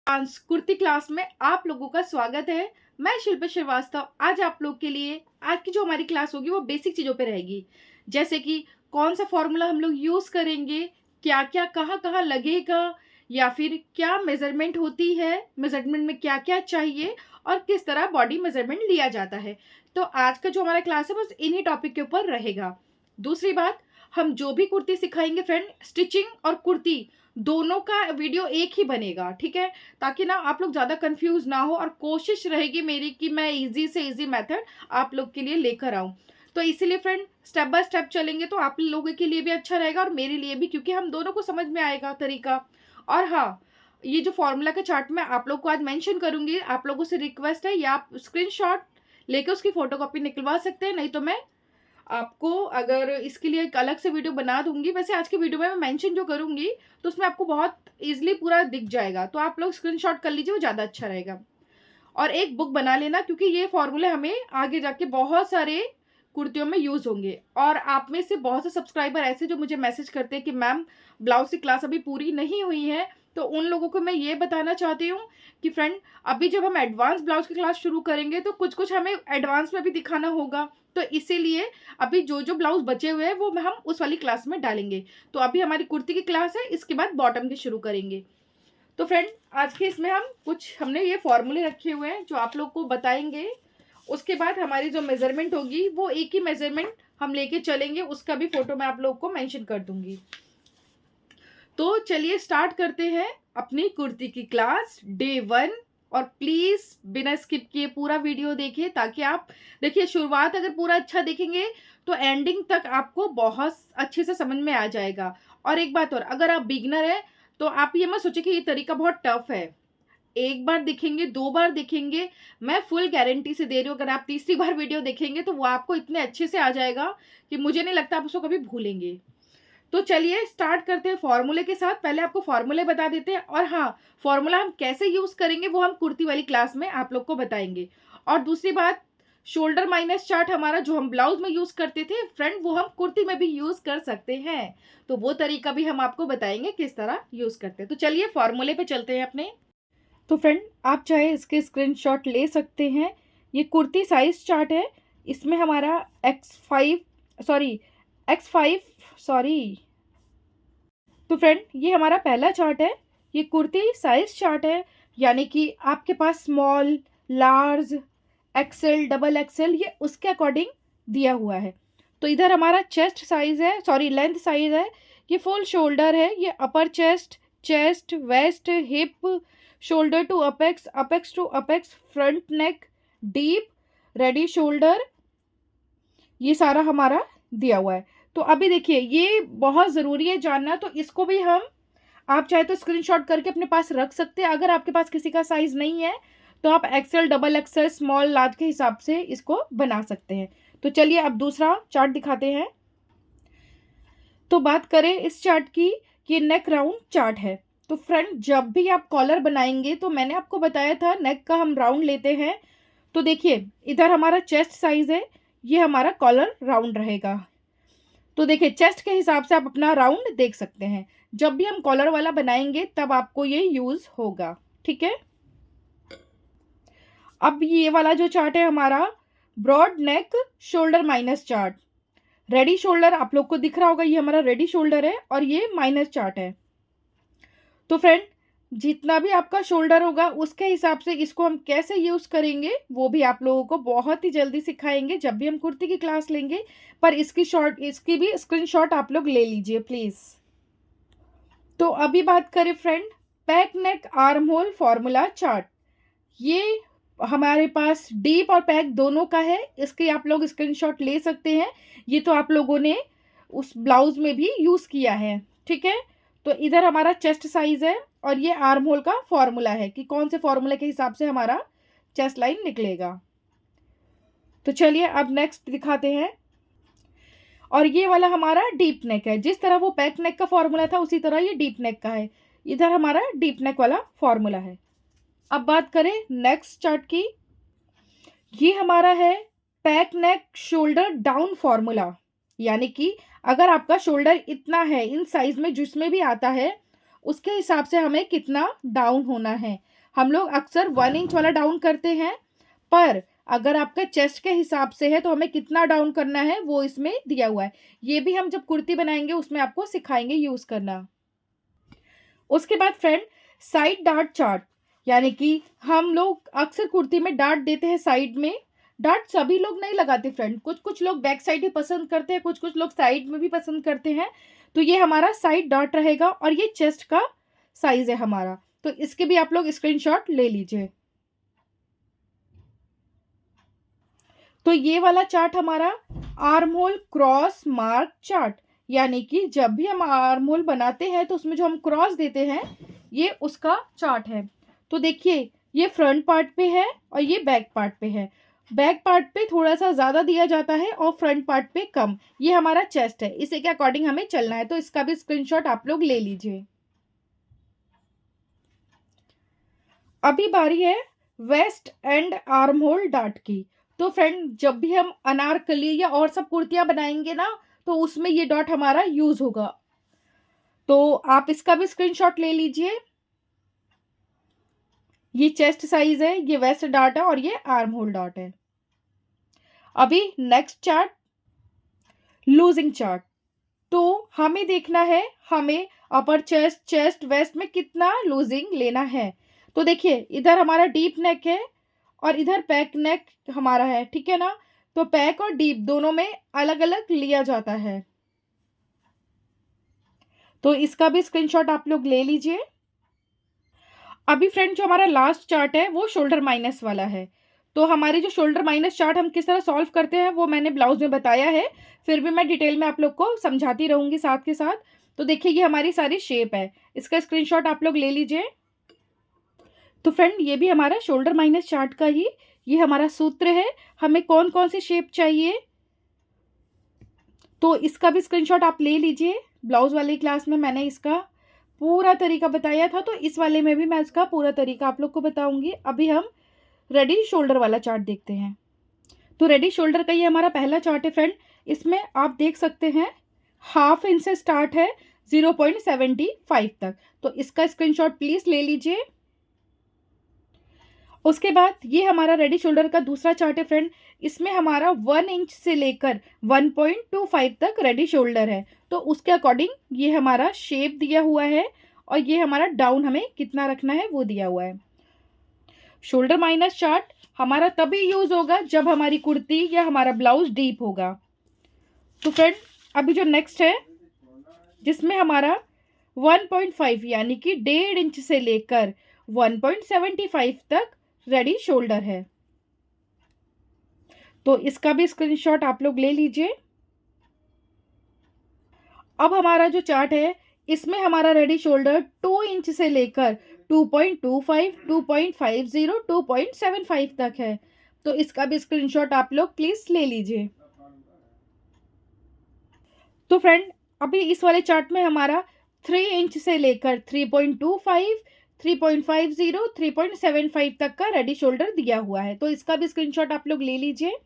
Dance kurti class में आप लोगों का स्वागत है। मैं शिल्पा श्रीवास्तव आज आप लोग के लिए आज की जो हमारी क्लास होगी वो बेसिक चीज़ों पे रहेगी, जैसे कि कौन सा फॉर्मूला हम लोग यूज़ करेंगे, क्या क्या कहाँ कहाँ लगेगा, या फिर क्या मेजरमेंट होती है, मेजरमेंट में क्या क्या चाहिए और किस तरह बॉडी मेजरमेंट लिया जाता है। तो आज का जो हमारा क्लास है बस इन्हीं टॉपिक के ऊपर रहेगा। दूसरी बात, हम जो भी कुर्ती सिखाएंगे फ्रेंड, स्टिचिंग और कुर्ती दोनों का वीडियो एक ही बनेगा, ठीक है, ताकि ना आप लोग ज़्यादा कंफ्यूज ना हो। और कोशिश रहेगी मेरी कि मैं इजी से इजी मेथड आप लोग के लिए लेकर आऊँ। तो इसीलिए फ्रेंड स्टेप बाय स्टेप चलेंगे तो आप लोगों के लिए भी अच्छा रहेगा और मेरे लिए भी, क्योंकि हम दोनों को समझ में आएगा तरीका। और हाँ, ये जो फॉर्मूला का चार्ट मैं आप लोग को आज मेंशन करूंगी, आप लोगों से रिक्वेस्ट है या आप स्क्रीनशॉट लेके उसकी फोटोकॉपी निकलवा सकते हैं, नहीं तो मैं आपको अगर इसके लिए एक अलग से वीडियो बना दूंगी। वैसे आज के वीडियो में मैं मेंशन जो करूंगी तो उसमें आपको बहुत इजीली पूरा दिख जाएगा, तो आप लोग स्क्रीनशॉट कर लीजिए, वो ज़्यादा अच्छा रहेगा। और एक बुक बना लेना, क्योंकि ये फॉर्मूले हमें आगे जाके बहुत सारे कुर्तियों में यूज होंगे। और आप में से बहुत से सब्सक्राइबर ऐसे जो मुझे मैसेज करते हैं कि मैम ब्लाउज की क्लास अभी पूरी नहीं हुई है, तो उन लोगों को मैं ये बताना चाहती हूँ कि फ्रेंड अभी जब हम एडवांस ब्लाउज की क्लास शुरू करेंगे तो कुछ कुछ हमें एडवांस में भी दिखाना होगा, तो इसीलिए अभी जो जो ब्लाउज बचे हुए हैं वो हम उस वाली क्लास में डालेंगे। तो अभी हमारी कुर्ती की क्लास है, इसके बाद बॉटम की शुरू करेंगे। तो फ्रेंड आज के इसमें हमने ये फॉर्मूले रखे हुए हैं जो आप लोग को बताएंगे। उसके बाद हमारी जो मेजरमेंट होगी वो एक ही मेजरमेंट हम लेके चलेंगे, उसका भी फोटो मैं आप लोग को मेंशन कर दूंगी। तो चलिए स्टार्ट करते हैं अपनी कुर्ती की क्लास डे 1। और प्लीज बिना स्किप किए पूरा वीडियो देखिए, ताकि आप देखिए शुरुआत अगर पूरा अच्छा देखेंगे तो एंडिंग तक आपको बहुत अच्छे से समझ में आ जाएगा। और एक बात और, अगर आप बिगनर है तो आप ये मत सोचिए कि ये तरीका बहुत टफ है। एक बार देखेंगे, दो बार देखेंगे, मैं फुल गारंटी से दे रही हूँ, अगर आप तीसरी बार वीडियो देखेंगे तो वो आपको इतने अच्छे से आ जाएगा कि मुझे नहीं लगता आप उसको कभी भूलेंगे। तो चलिए स्टार्ट करते हैं फॉर्मूले के साथ। पहले आपको फॉर्मूले बता देते हैं, और हाँ, फॉर्मूला हम कैसे यूज करेंगे वो हम कुर्ती वाली क्लास में आप लोग को बताएंगे। और दूसरी बात, शोल्डर माइनस चार्ट हमारा जो हम ब्लाउज में यूज करते थे फ्रेंड, वो हम कुर्ती में भी यूज कर सकते हैं, तो वो तरीका भी हम आपको बताएंगे किस तरह यूज करते हैं। तो चलिए फॉर्मूले पे चलते हैं अपने। तो फ्रेंड आप चाहे इसके स्क्रीनशॉट ले सकते हैं। ये कुर्ती साइज चार्ट है, इसमें हमारा एक्स फाइव सॉरी। तो फ्रेंड ये हमारा पहला चार्ट है, ये कुर्ती साइज चार्ट है, यानी कि आपके पास small, large, XL, double XL, ये उसके अकॉर्डिंग दिया हुआ है। तो इधर हमारा चेस्ट साइज है, सॉरी लेंथ साइज है, ये फुल शोल्डर है, ये upper chest, chest, waist, hip, shoulder to apex, apex to apex, front neck, deep, ready shoulder, ये सारा हमारा दिया हुआ है। तो अभी देखिए ये बहुत ज़रूरी है जानना, तो इसको भी हम आप चाहे तो स्क्रीनशॉट करके अपने पास रख सकते हैं। अगर आपके पास किसी का साइज नहीं है तो आप XL, double XL, small, large के हिसाब से इसको बना सकते हैं। तो चलिए अब दूसरा चार्ट दिखाते हैं। तो बात करें इस चार्ट की, ये नेक राउंड चार्ट है। तो फ्रेंड जब भी आप कॉलर बनाएंगे तो मैंने आपको बताया था नेक का हम राउंड लेते हैं। तो देखिए इधर हमारा चेस्ट साइज है, ये हमारा कॉलर राउंड रहेगा। तो देखिए चेस्ट के हिसाब से आप अपना राउंड देख सकते हैं। जब भी हम कॉलर वाला बनाएंगे तब आपको ये यूज होगा, ठीक है। अब ये वाला जो चार्ट है हमारा broad neck shoulder minus chart, ready shoulder आप लोग को दिख रहा होगा, ये हमारा रेडी शोल्डर है और ये माइनस चार्ट है। तो फ्रेंड जितना भी आपका शोल्डर होगा उसके हिसाब से इसको हम कैसे यूज करेंगे वो भी आप लोगों को बहुत ही जल्दी सिखाएंगे जब भी हम कुर्ती की क्लास लेंगे। पर इसकी भी स्क्रीनशॉट आप लोग ले लीजिए प्लीज। तो अभी बात करें फ्रेंड पैक नेक आर्म होल फॉर्मूला चार्ट, ये हमारे पास डीप और पैक दोनों का है, इसके आप लोग स्क्रीनशॉट ले सकते हैं। ये तो आप लोगों ने उस ब्लाउज में भी यूज किया है, ठीक है। तो इधर हमारा चेस्ट साइज है और ये आर्म होल का फॉर्मूला है कि कौन से फॉर्मूले के हिसाब से हमारा चेस्ट लाइन निकलेगा। तो चलिए अब नेक्स्ट दिखाते हैं। और ये वाला हमारा डीप नेक है, जिस तरह वो पैक नेक का फॉर्मूला था उसी तरह ये डीप नेक का है, इधर हमारा डीप नेक वाला फॉर्मूला है। अब बात करें नेक्स्ट चार्ट की, ये हमारा है पैक नेक शोल्डर डाउन फॉर्मूला, यानी कि अगर आपका शोल्डर इतना है इन साइज में जिसमें भी आता है उसके हिसाब से हमें कितना डाउन होना है। हम लोग अक्सर 1 इंच वाला डाउन करते हैं, पर अगर आपका चेस्ट के हिसाब से है तो हमें कितना डाउन करना है वो इसमें दिया हुआ है। ये भी हम जब कुर्ती बनाएंगे उसमें आपको सिखाएंगे यूज़ करना। उसके बाद फ्रेंड, साइड डार्ट चार्ट, यानी कि हम लोग अक्सर कुर्ती में डार्ट देते हैं साइड में। डार्ट सभी लोग नहीं लगाते फ्रेंड, कुछ कुछ लोग बैक साइड ही पसंद करते हैं, कुछ कुछ लोग साइड में भी पसंद करते हैं। तो ये हमारा साइड डार्ट रहेगा और ये चेस्ट का साइज है हमारा, तो इसके भी आप लोग स्क्रीनशॉट ले लीजिए। तो ये वाला चार्ट हमारा arm hole cross mark chart, यानी कि जब भी हम आर्म होल बनाते हैं तो उसमें जो हम क्रॉस देते हैं ये उसका चार्ट है। तो देखिए, ये फ्रंट पार्ट पे है और ये बैक पार्ट पे है। बैक पार्ट पे थोड़ा सा ज़्यादा दिया जाता है और फ्रंट पार्ट पे कम। ये हमारा चेस्ट है, इसी के अकॉर्डिंग हमें चलना है, तो इसका भी स्क्रीनशॉट आप लोग ले लीजिए। अभी बारी है waist and armhole dart की। तो फ्रेंड, जब भी हम अनारकली या और सब कुर्तियां बनाएंगे ना, तो उसमें ये डॉट हमारा यूज होगा, तो आप इसका भी स्क्रीनशॉट ले लीजिए। ये चेस्ट साइज है, ये वेस्ट डॉट है और ये आर्म होल डॉट है। अभी नेक्स्ट चार्ट, लूजिंग चार्ट। तो हमें देखना है हमें अपर चेस्ट, चेस्ट, वेस्ट में कितना लूजिंग लेना है। तो देखिए, इधर हमारा डीप नेक है और इधर पैक नेक हमारा है, ठीक है ना। तो पैक और डीप दोनों में अलग अलग लिया जाता है, तो इसका भी स्क्रीनशॉट आप लोग ले लीजिए। अभी फ्रेंड, जो हमारा लास्ट चार्ट है वो शोल्डर माइनस वाला है। तो हमारी जो शोल्डर माइनस चार्ट हम किस तरह सॉल्व करते हैं वो मैंने ब्लाउज में बताया है, फिर भी मैं डिटेल में आप लोग को समझाती रहूंगी साथ के साथ। तो देखिए, ये हमारी सारी शेप है, इसका स्क्रीनशॉट आप लोग ले लीजिए। तो फ्रेंड, ये भी हमारा शोल्डर माइनस चार्ट का ही ये हमारा सूत्र है, हमें कौन कौन सी शेप चाहिए तो इसका भी स्क्रीनशॉट आप ले लीजिए। ब्लाउज वाली क्लास में मैंने इसका पूरा तरीका बताया था, तो इस वाले में भी मैं इसका पूरा तरीका आप लोग को बताऊंगी। अभी हम रेडी शोल्डर वाला चार्ट देखते हैं। तो रेडी शोल्डर का ये हमारा पहला चार्ट है फ्रेंड। इसमें आप देख सकते हैं 1/2 इंच से स्टार्ट है 0.75 तक, तो इसका स्क्रीनशॉट प्लीज़ ले लीजिए। उसके बाद ये हमारा रेडी शोल्डर का दूसरा चार्ट है फ्रेंड। इसमें हमारा 1 इंच से लेकर 1.25 तक रेडी शोल्डर है, तो उसके अकॉर्डिंग ये हमारा शेप दिया हुआ है और ये हमारा डाउन हमें कितना रखना है वो दिया हुआ है। शोल्डर माइनस चार्ट हमारा तभी यूज होगा जब हमारी कुर्ती या हमारा ब्लाउज डीप होगा। तो फ्रेंड, अभी जो नेक्स्ट है जिसमें हमारा 1.5 यानी कि 1.5 इंच से लेकर 1.75 तक रेडी शोल्डर है, तो इसका भी स्क्रीनशॉट आप लोग ले लीजिए। अब हमारा जो चार्ट है इसमें हमारा रेडी शोल्डर 2 इंच से लेकर 2.25, 2.50, 2.75 तक है, तो इसका भी स्क्रीनशॉट आप लोग प्लीज ले लीजिए। तो फ्रेंड, अभी इस वाले चार्ट में हमारा 3 इंच से लेकर 3.25, 3.50, 3.75 तक का रेडी शोल्डर दिया हुआ है, तो इसका भी स्क्रीनशॉट आप लोग ले लीजिए।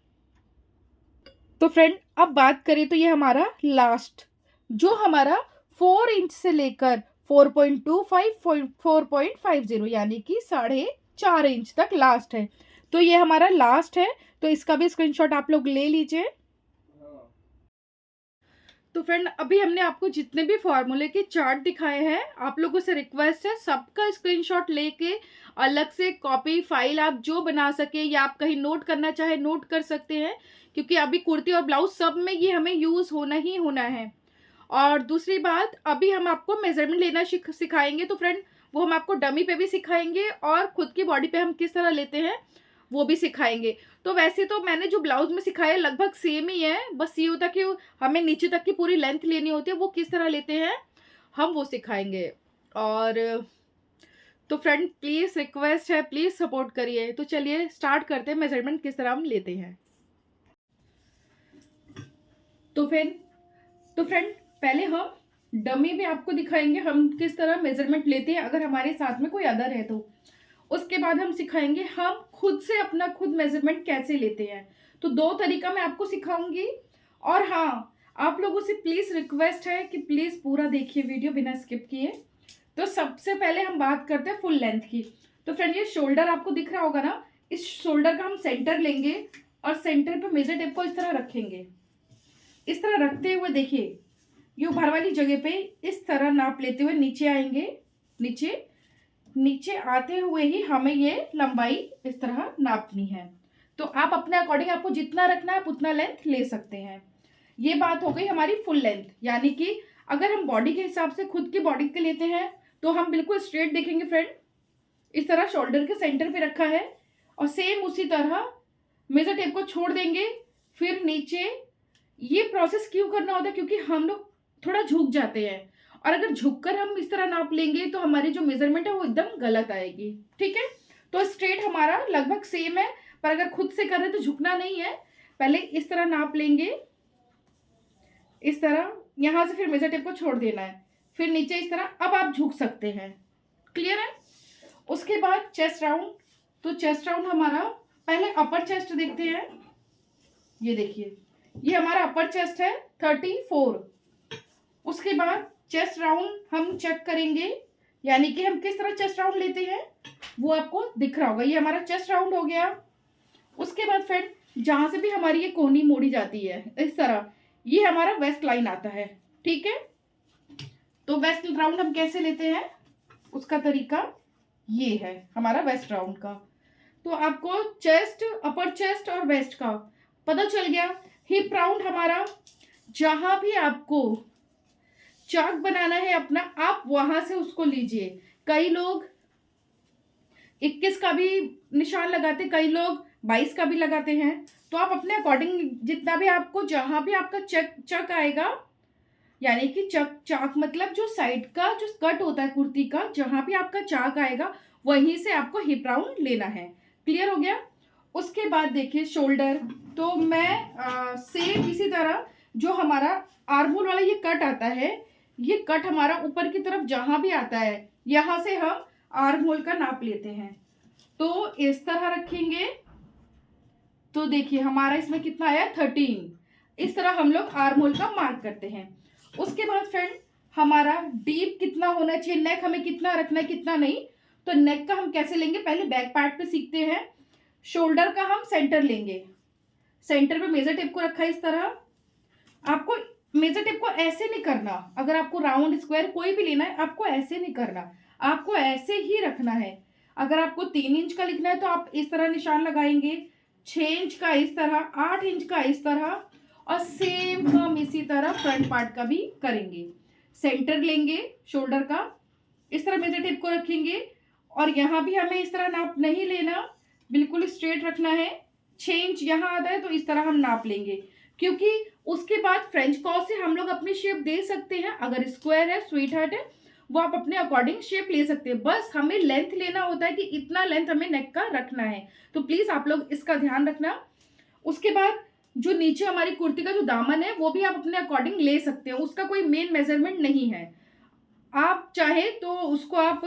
तो फ्रेंड, अब बात करें तो ये हमारा लास्ट जो हमारा 4 इंच से लेकर 4.25, 4.50 यानी कि 4.5 इंच तक लास्ट है, तो ये हमारा लास्ट है, तो इसका भी स्क्रीनशॉट आप लोग ले लीजिए। तो फ्रेंड, अभी हमने आपको जितने भी फॉर्मूले के चार्ट दिखाए हैं, आप लोगों से रिक्वेस्ट है सबका स्क्रीनशॉट लेके अलग से कॉपी फाइल आप जो बना सके या आप कहीं नोट करना चाहे नोट कर सकते हैं, क्योंकि अभी कुर्ती और ब्लाउज सब में ये हमें यूज होना ही होना है। और दूसरी बात, अभी हम आपको मेजरमेंट लेना सिखाएंगे, तो फ्रेंड वो हम आपको डमी पे भी सिखाएंगे और खुद की बॉडी पे हम किस तरह लेते हैं वो भी सिखाएंगे। तो वैसे तो मैंने जो ब्लाउज में सिखाया लगभग सेम ही है, बस ये होता कि हमें नीचे तक की पूरी लेंथ लेनी होती है, वो किस तरह लेते हैं हम वो सिखाएंगे। और तो फ्रेंड, प्लीज़ रिक्वेस्ट है, प्लीज़ सपोर्ट करिए। तो चलिए स्टार्ट करते हैं मेजरमेंट किस तरह हम लेते हैं। तो फ्रेंड पहले हम डमी में आपको दिखाएंगे हम किस तरह मेजरमेंट लेते हैं अगर हमारे साथ में कोई अदर है तो। उसके बाद हम सिखाएंगे हम खुद से अपना खुद मेजरमेंट कैसे लेते हैं। तो 2 तरीका मैं आपको सिखाऊंगी। और हाँ, आप लोगों से प्लीज़ रिक्वेस्ट है कि प्लीज़ पूरा देखिए वीडियो बिना स्किप किए। तो सबसे पहले हम बात करते हैं फुल लेंथ की। तो फ्रेंड ये शोल्डर आपको दिख रहा होगा ना, इस शोल्डर का हम सेंटर लेंगे और सेंटर पे मेजर टेप को इस तरह रखेंगे। इस तरह रखते हुए देखिए ये ऊपर वाली जगह पे इस तरह नाप लेते हुए नीचे आएंगे। नीचे नीचे आते हुए ही हमें ये लंबाई इस तरह नापनी है। तो आप अपने अकॉर्डिंग आपको जितना रखना है आप उतना लेंथ ले सकते हैं। ये बात हो गई हमारी फुल लेंथ, यानी कि अगर हम बॉडी के हिसाब से खुद की बॉडी के लेते हैं तो हम बिल्कुल स्ट्रेट देखेंगे फ्रेंड, इस तरह शोल्डर के सेंटर पे रखा है और सेम उसी तरह मेजर टेप को छोड़ देंगे। फिर नीचे ये प्रोसेस क्यों करना होता है, क्योंकि हम लोग थोड़ा झुक जाते हैं और अगर झुककर हम इस तरह नाप लेंगे तो हमारी जो मेजरमेंट है वो एकदम गलत आएगी। ठीक है, तो स्ट्रेट हमारा लगभग सेम है, पर अगर खुद से कर रहे हैं तो झुकना नहीं है। पहले इस तरह नाप लेंगे, इस तरह, यहां से फिर मेजर टेप को छोड़ देना है, फिर नीचे इस तरह। अब आप झुक सकते हैं, क्लियर है। उसके बाद चेस्ट राउंड, तो चेस्ट राउंड हमारा पहले अपर चेस्ट देखते हैं। ये देखिए ये हमारा अपर चेस्ट है 34। उसके बाद चेस्ट राउंड हम चेक करेंगे, यानी कि हम किस तरह चेस्ट राउंड लेते हैं वो आपको दिख रहा होगा। ये हमारा चेस्ट राउंड हो गया। उसके बाद फिर जहां से भी हमारी ये कोहनी मोड़ी जाती है इस तरह, ये हमारा वेस्ट लाइन आता है। ठीक है, तो वेस्ट राउंड हम कैसे लेते हैं उसका तरीका ये है हमारा वेस्ट राउंड का। तो आपको चेस्ट, अपर चेस्ट और वेस्ट का पता चल गया। हिप राउंड हमारा, जहां भी आपको चाक बनाना है अपना, आप वहां से उसको लीजिए। कई लोग 21 का भी निशान लगाते, कई लोग 22 का भी लगाते हैं। तो आप अपने अकॉर्डिंग जितना भी आपको, जहां भी आपका चक आएगा, यानी कि चाक मतलब जो साइड का जो स्कर्ट होता है कुर्ती का, जहां भी आपका चाक आएगा वहीं से आपको हिप राउंड लेना है। क्लियर हो गया। उसके बाद देखिए शोल्डर, तो मैं सेम इसी तरह जो हमारा आर्महोल वाला ये कट आता है, ये कट हमारा ऊपर की तरफ जहां भी आता है यहां से हम आर्महोल का नाप लेते हैं। तो इस तरह रखेंगे, तो देखिए हमारा इसमें कितना आया 13। इस तरह हम लोग आर्महोल का मार्क करते हैं। उसके बाद फ्रेंड हमारा डीप कितना होना चाहिए, नेक हमें कितना रखना है कितना नहीं, तो नेक का हम कैसे लेंगे, पहले बैक पार्ट पे सीखते हैं। शोल्डर का हम सेंटर लेंगे, सेंटर पे मेजर टेप को रखा है इस तरह। आपको मेजर टेप को ऐसे नहीं करना, अगर आपको राउंड स्क्वायर कोई भी लेना है आपको ऐसे नहीं करना, आपको ऐसे ही रखना है। अगर आपको 3 इंच का लिखना है तो आप इस तरह निशान लगाएंगे, 6 इंच का इस तरह, 8 इंच का इस तरह, और सेम हम इसी तरह फ्रंट पार्ट का भी करेंगे। सेंटर लेंगे शोल्डर का, इस तरह मेजर टेप को रखेंगे और यहाँ भी हमें इस तरह नाप नहीं लेना, बिल्कुल स्ट्रेट रखना है। 6 इंच यहाँ आता है तो इस तरह हम नाप लेंगे, क्योंकि उसके बाद फ्रेंच कॉर्स से हम लोग अपनी शेप दे सकते हैं। अगर स्क्वायर है, स्वीट हार्ट है, वो आप अपने अकॉर्डिंग शेप ले सकते हैं। बस हमें लेंथ लेना होता है कि इतना लेंथ हमें नेक का रखना है, तो प्लीज आप लोग इसका ध्यान रखना। उसके बाद जो नीचे हमारी कुर्ती का जो दामन है वो भी आप अपने अकॉर्डिंग ले सकते हैं, उसका कोई मेन मेजरमेंट नहीं है। आप चाहे तो उसको आप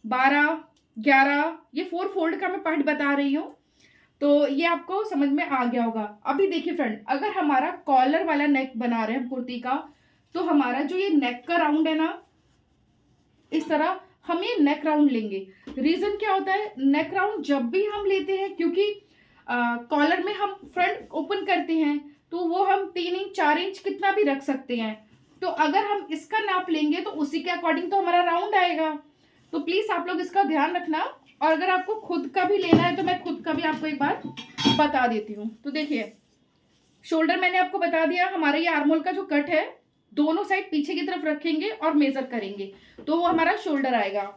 12, 11, ये 4 फोल्ड का मैं पार्ट बता रही हूँ, तो ये आपको समझ में आ गया होगा। अभी देखिए फ्रेंड, अगर हमारा कॉलर वाला नेक बना रहे हैं कुर्ती का, तो हमारा जो ये नेक का राउंड है ना, इस तरह हम ये नेक राउंड लेंगे। रीजन क्या होता है, नेक राउंड जब भी हम लेते हैं, क्योंकि कॉलर में हम फ्रंट ओपन करते हैं तो वो हम 3 इंच 4 इंच कितना भी रख सकते हैं। तो अगर हम इसका नाप लेंगे तो उसी के अकॉर्डिंग तो हमारा राउंड आएगा। तो प्लीज आप लोग इसका ध्यान रखना। और अगर आपको खुद का भी लेना है तो मैं खुद का भी आपको एक बार बता देती हूँ। तो देखिए शोल्डर मैंने आपको बता दिया, हमारा ये आर्महोल का जो कट है दोनों साइड पीछे की तरफ रखेंगे और मेजर करेंगे तो वो हमारा शोल्डर आएगा।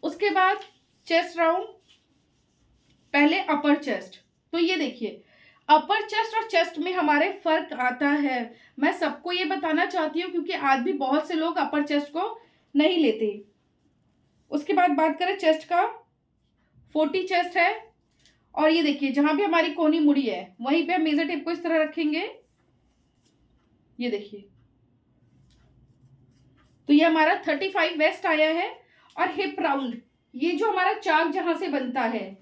उसके बाद चेस्ट राउंड, पहले अपर चेस्ट, तो ये देखिए अपर चेस्ट और चेस्ट में हमारे फर्क आता है। मैं सबको ये बताना चाहती हूँ क्योंकि आज भी बहुत से लोग अपर चेस्ट को नहीं लेते। उसके बाद बात करें चेस्ट का, 40 चेस्ट है और ये देखिए जहां भी हमारी कोहनी मुड़ी है वहीं पे हम मेजर टेप को इस तरह रखेंगे। ये देखिए, तो ये हमारा 35 वेस्ट आया है। और हिप राउंड, ये जो हमारा चाक जहां से बनता है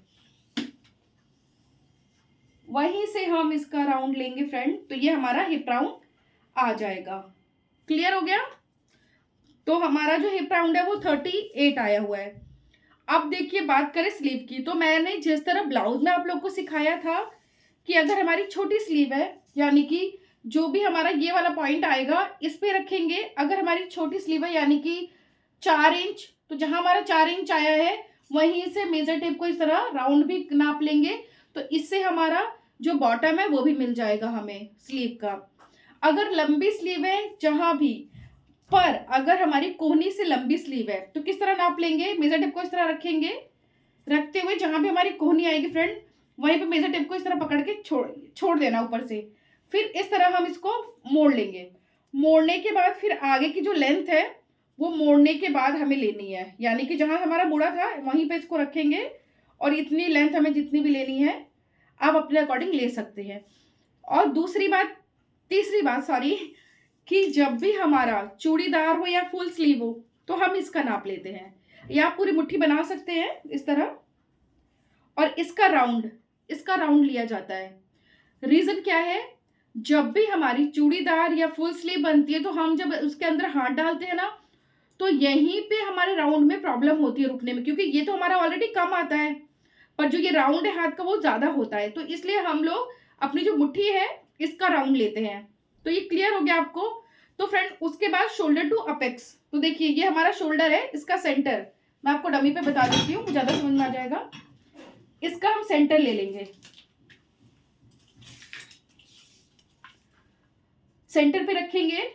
वहीं से हम इसका राउंड लेंगे फ्रेंड, तो ये हमारा हिप राउंड आ जाएगा। क्लियर हो गया। तो हमारा जो हिप राउंड है वो 38 आया हुआ है। अब देखिए बात करें स्लीव की, तो मैंने जिस तरह ब्लाउज में आप लोग को सिखाया था कि अगर हमारी छोटी स्लीव है, यानी कि जो भी हमारा ये वाला पॉइंट आएगा इस पे रखेंगे। अगर हमारी छोटी स्लीव है यानी कि 4 इंच, तो जहां हमारा 4 इंच आया है वहीं से मेजर टेप को इस तरह राउंड भी नाप लेंगे, तो इससे हमारा जो बॉटम है वो भी मिल जाएगा हमें स्लीव का। अगर लंबी स्लीव है जहां भी, पर अगर हमारी कोहनी से लंबी स्लीव है तो किस तरह नाप लेंगे, मेजर टेप को इस तरह रखेंगे, रखते हुए जहां भी हमारी कोहनी आएगी फ्रेंड वहीं पे मेजर टेप को इस तरह पकड़ के छोड़ देना ऊपर से। फिर इस तरह हम इसको मोड़ लेंगे। मोड़ने के बाद फिर आगे की जो लेंथ है वो मोड़ने के बाद हमें लेनी है, यानी कि जहां हमारा मुड़ा था वहीं पे इसको रखेंगे और इतनी लेंथ हमें जितनी भी लेनी है आप अपने अकॉर्डिंग ले सकते हैं। और तीसरी बात सॉरी, कि जब भी हमारा चूड़ीदार हो या फुल स्लीव हो तो हम इसका नाप लेते हैं, या आप पूरी मुट्ठी बना सकते हैं इस तरह, और इसका राउंड लिया जाता है। रीजन क्या है, जब भी हमारी चूड़ीदार या फुल स्लीव बनती है तो हम जब उसके अंदर हाथ डालते हैं ना, तो यहीं पे हमारे राउंड में प्रॉब्लम होती है रुकने में, क्योंकि ये तो हमारा ऑलरेडी कम आता है, पर जो ये राउंड है हाथ का वो ज्यादा होता है, तो इसलिए हम लोग अपनी जो मुट्ठी है इसका राउंड लेते हैं। तो ये क्लियर हो गया आपको। तो फ्रेंड उसके बाद शोल्डर टू अपेक्स, तो देखिए ये हमारा शोल्डर है, इसका सेंटर मैं आपको डमी पे बता देती हूँ, ज्यादा समझ में आ जाएगा। इसका हम सेंटर ले लेंगे, सेंटर पे रखेंगे,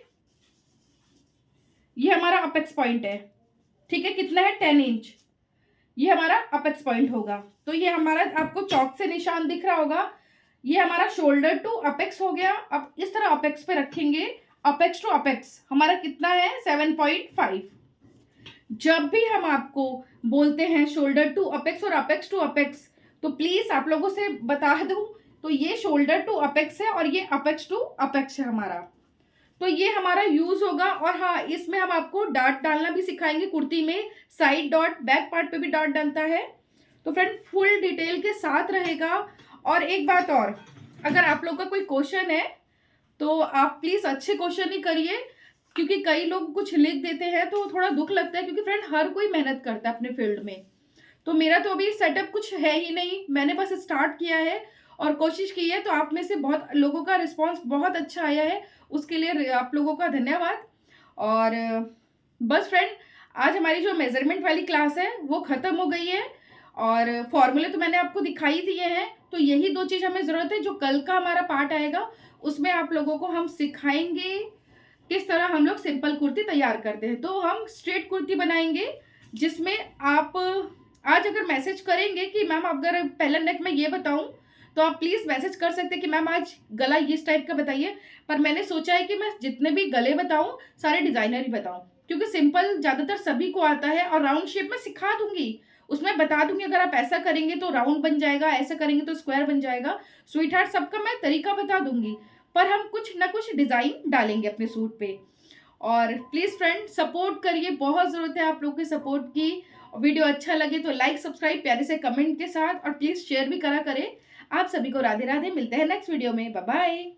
ये हमारा अपेक्स पॉइंट है, ठीक है, कितना है 10 इंच, ये हमारा अपेक्स पॉइंट होगा। तो ये हमारा आपको चौक से निशान दिख रहा होगा, ये हमारा शोल्डर टू अपेक्स हो गया। अब इस तरह अपेक्स पे रखेंगे, अपेक्स टू अपेक्स हमारा कितना है 7.5। जब भी हम आपको बोलते हैं शोल्डर टू अपेक्स और अपेक्स टू अपेक्स, तो प्लीज आप लोगों से बता दूं, तो ये शोल्डर टू अपेक्स है और ये अपेक्स टू अपेक्स है हमारा, तो ये हमारा यूज होगा। और हाँ, इसमें हम आपको डॉट डालना भी सिखाएंगे, कुर्ती में साइड डॉट, बैक पार्ट पे भी डॉट डलता है। तो फ्रेंड फुल डिटेल के साथ रहेगा। और एक बात और, अगर आप लोग का कोई क्वेश्चन है तो आप प्लीज अच्छे क्वेश्चन ही करिए, क्योंकि कई लोग कुछ लिख देते हैं तो थोड़ा दुख लगता है, क्योंकि फ्रेंड हर कोई मेहनत करता है अपने फील्ड में। तो मेरा तो अभी सेटअप कुछ है ही नहीं, मैंने बस स्टार्ट किया है और कोशिश की है, तो आप में से बहुत लोगों का रिस्पांस बहुत अच्छा आया है, उसके लिए आप लोगों का धन्यवाद। और बस फ्रेंड आज हमारी जो मेजरमेंट वाली क्लास है वो खत्म हो गई है, और फॉर्मूले तो मैंने आपको दिखाई दिए हैं। तो यही 2 चीज हमें जरूरत है, जो कल का हमारा पार्ट आएगा उसमें आप लोगों को हम सिखाएंगे किस तरह हम लोग सिंपल कुर्ती तैयार करते हैं। तो हम स्ट्रेट कुर्ती बनाएंगे, जिसमें आप आज अगर मैसेज करेंगे कि मैम अगर पहले नेक में ये बताऊं, तो आप प्लीज मैसेज कर सकते हैं कि मैम आज गला इस टाइप का बताइए। पर मैंने सोचा है कि मैं जितने भी गले बताऊं सारे डिजाइनर ही बताऊं, क्योंकि सिंपल ज्यादातर सभी को आता है, और राउंड शेप में सिखा दूंगी, उसमें बता दूंगी अगर आप ऐसा करेंगे तो राउंड बन जाएगा, ऐसा करेंगे तो स्क्वायर बन जाएगा। स्वीट हार्ट सबका मैं तरीका बता दूंगी, पर हम कुछ ना कुछ डिजाइन डालेंगे अपने सूट पे। और प्लीज फ्रेंड सपोर्ट करिए, बहुत जरूरत है आप लोगों के सपोर्ट की। वीडियो अच्छा लगे तो लाइक सब्सक्राइब प्यारे से कमेंट के साथ, और प्लीज शेयर भी करा करें। आप सभी को राधे राधे, मिलते हैं नेक्स्ट वीडियो में, बाय बाय।